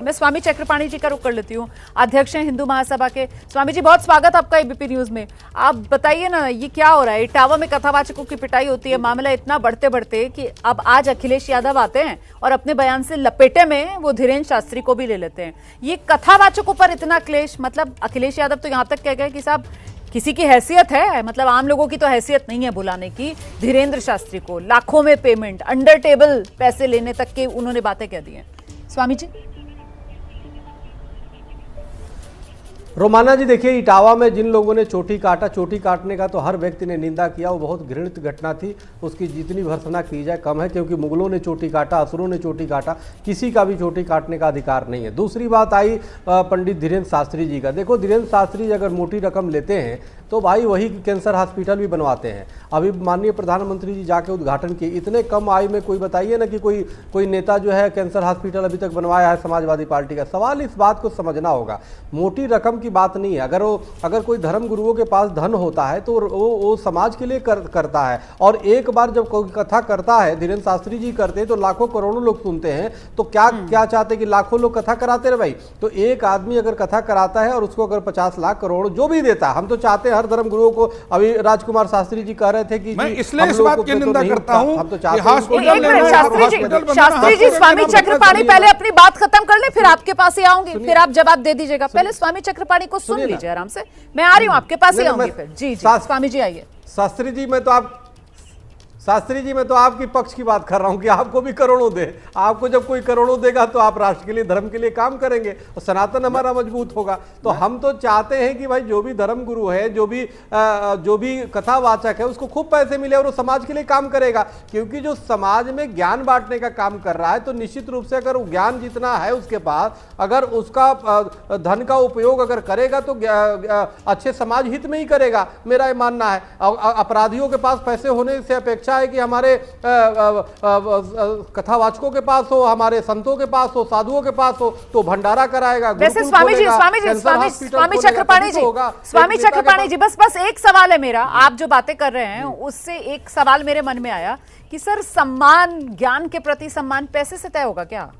मैं स्वामी चक्रपाणी जी का रुख कर लेती हूँ, अध्यक्ष हैं हिंदू महासभा के। स्वामी जी, बहुत स्वागत आपका एबीपी न्यूज में। आप बताइए ना, ये क्या हो रहा है? इटावा में कथावाचकों की पिटाई होती है, मामला इतना बढ़ते बढ़ते कि अब आज अखिलेश यादव आते हैं और अपने बयान से लपेटे में वो धीरेन्द्र शास्त्री को भी ले लेते हैं। ये कथावाचकों पर इतना क्लेश, मतलब अखिलेश यादव तो यहाँ तक कह गए कि साहब किसी की हैसियत है, मतलब आम लोगों की तो हैसियत नहीं है बुलाने की। धीरेन्द्र शास्त्री को लाखों में पेमेंट, अंडर टेबल पैसे लेने तक के उन्होंने बातें कह दी हैं। स्वामी जी, रोमाना जी, देखिए इटावा में जिन लोगों ने चोटी काटा, चोटी काटने का तो हर व्यक्ति ने निंदा किया, वो बहुत घृणित घटना थी। उसकी जितनी भर्त्सना की जाए कम है, क्योंकि मुगलों ने चोटी काटा, असुरों ने चोटी काटा, किसी का भी चोटी काटने का अधिकार नहीं है। दूसरी बात आई पंडित धीरेन्द्र शास्त्री जी का। देखो, धीरेन्द्र शास्त्री जी अगर मोटी रकम लेते हैं तो भाई वही कैंसर हॉस्पिटल भी बनवाते हैं। अभी माननीय प्रधानमंत्री जी जाके उद्घाटन किए। इतने कम आय में कोई बताइए ना कि कोई नेता जो है कैंसर हॉस्पिटल अभी तक बनवाया है समाजवादी पार्टी का। सवाल इस बात को समझना होगा, मोटी रकम की बात नहीं है। अगर कोई धर्म गुरुओं के पास धन होता है तो वो समाज के लिए करता है। और एक बार जब कोई कथा करता है, धीरेन्द्र शास्त्री जी करते हैं, तो लाखों करोड़ों लोग सुनते हैं। तो क्या चाहते कि लाखों लोग कथा कराते रहे भाई? तो एक आदमी अगर कथा कराता है और उसको अगर 50 लाख करोड़ जो भी देता है, हम तो चाहते हैं हर धर्म गुरुओं को। अभी राजकुमार शास्त्री जी कह रहे थे कि मैं इसलिए इस बात की निंदा करता हूं, हम तो शास्त्री जी, स्वामी चक्रपाणी पहले अपनी बात खत्म कर ले, फिर आपके पास ही आऊंगी, फिर आप जवाब दे दीजिएगा। पहले स्वामी चक्रपाणी को सुन लीजिए आराम से, मैं आ रही हूँ आपके पास ही आऊंगी फिर। जी स्वामी जी आइए। शास्त्री जी, मैं तो आपकी पक्ष की बात कर रहा हूं कि आपको भी करोड़ों दे। आपको जब कोई करोड़ों देगा तो आप राष्ट्र के लिए, धर्म के लिए काम करेंगे और सनातन हमारा मजबूत होगा। तो हम तो चाहते हैं कि भाई जो भी धर्म गुरु है, जो भी कथावाचक है, उसको खूब पैसे मिले और वो समाज के लिए काम करेगा। क्योंकि जो समाज में ज्ञान बांटने का काम कर रहा है, तो निश्चित रूप से अगर ज्ञान जितना है उसके पास, अगर उसका धन का उपयोग अगर करेगा तो अच्छे समाज हित में ही करेगा, मेरा ये मानना है। अपराधियों के पास पैसे होने से अपेक्षा है कि हमारे कथावाचकों के पास हो, हमारे संतों के पास हो, साधुओं के पास हो, तो भंडारा कराएगा। वैसे स्वामी चक्रपाणी जी, बस एक सवाल है मेरा। आप जो बातें कर रहे हैं उससे एक सवाल मेरे मन में आया कि सर, सम्मान, ज्ञान के प्रति सम्मान पैसे से तय होगा क्या?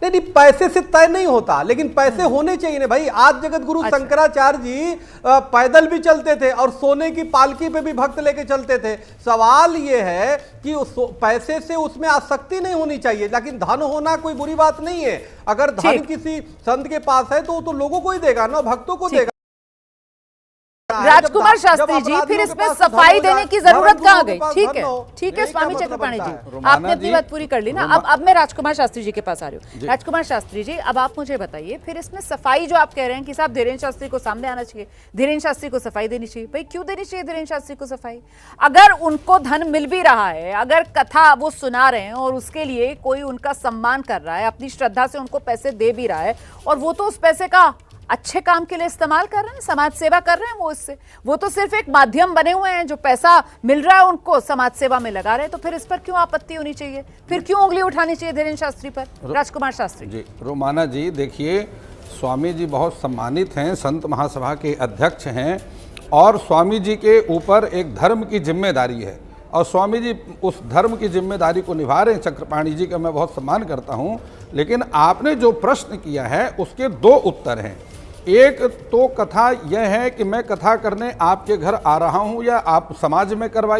नहीं, पैसे से तय नहीं होता, लेकिन पैसे होने चाहिए ना भाई। आज जगत गुरु शंकराचार्य जी पैदल भी चलते थे और सोने की पालकी पे भी भक्त लेके चलते थे। सवाल ये है कि पैसे से उसमें आसक्ति नहीं होनी चाहिए, लेकिन धन होना कोई बुरी बात नहीं है। अगर धन किसी संत के पास है तो लोगों को ही देगा ना, भक्तों को देगा। राजकुमार शास्त्री जी, फिर इसमें सफाई देने की जरूरत कहाँ गई? ठीक है स्वामी चक्रपाणी जी, आपने अपनी बात पूरी कर ली ना। अब मैं राजकुमार शास्त्री जी के पास आ रही हूँ। राजकुमार शास्त्री जी, अब आप मुझे बताइए, फिर इसमें सफाई जो आप कह रहे हैं कि साहब धीरेन्द्र शास्त्री को सामने आना चाहिए, धीरेन्द्र शास्त्री को सफाई देनी चाहिए। भाई क्यों देनी चाहिए धीरेन्द्र शास्त्री को सफाई? अगर उनको धन मिल भी रहा है, अगर कथा वो सुना रहे हैं और उसके लिए कोई उनका सम्मान कर रहा है, अपनी श्रद्धा से उनको पैसे दे भी रहा है, और वो तो उस पैसे का अच्छे काम के लिए इस्तेमाल कर रहे हैं, समाज सेवा कर रहे हैं, वो तो सिर्फ एक माध्यम बने हुए हैं। जो पैसा मिल रहा है उनको समाज सेवा में लगा रहे हैं, तो फिर इस पर क्यों आपत्ति होनी चाहिए? फिर क्यों उंगली उठानी चाहिए धीरेन्द्र शास्त्री पर? राजकुमार शास्त्री जी। रोमाना जी, देखिए, स्वामी जी बहुत सम्मानित हैं, संत महासभा के अध्यक्ष हैं, और स्वामी जी के ऊपर एक धर्म की जिम्मेदारी है, और स्वामी जी उस धर्म की जिम्मेदारी को निभा रहे हैं। चक्रपाणी जी का मैं बहुत सम्मान करता हूं, लेकिन आपने जो प्रश्न किया है उसके दो उत्तर हैं। एक तो कथा यह है कि मैं कथा करने आपके घर आ रहा हूं या आप समाज में करवाइए।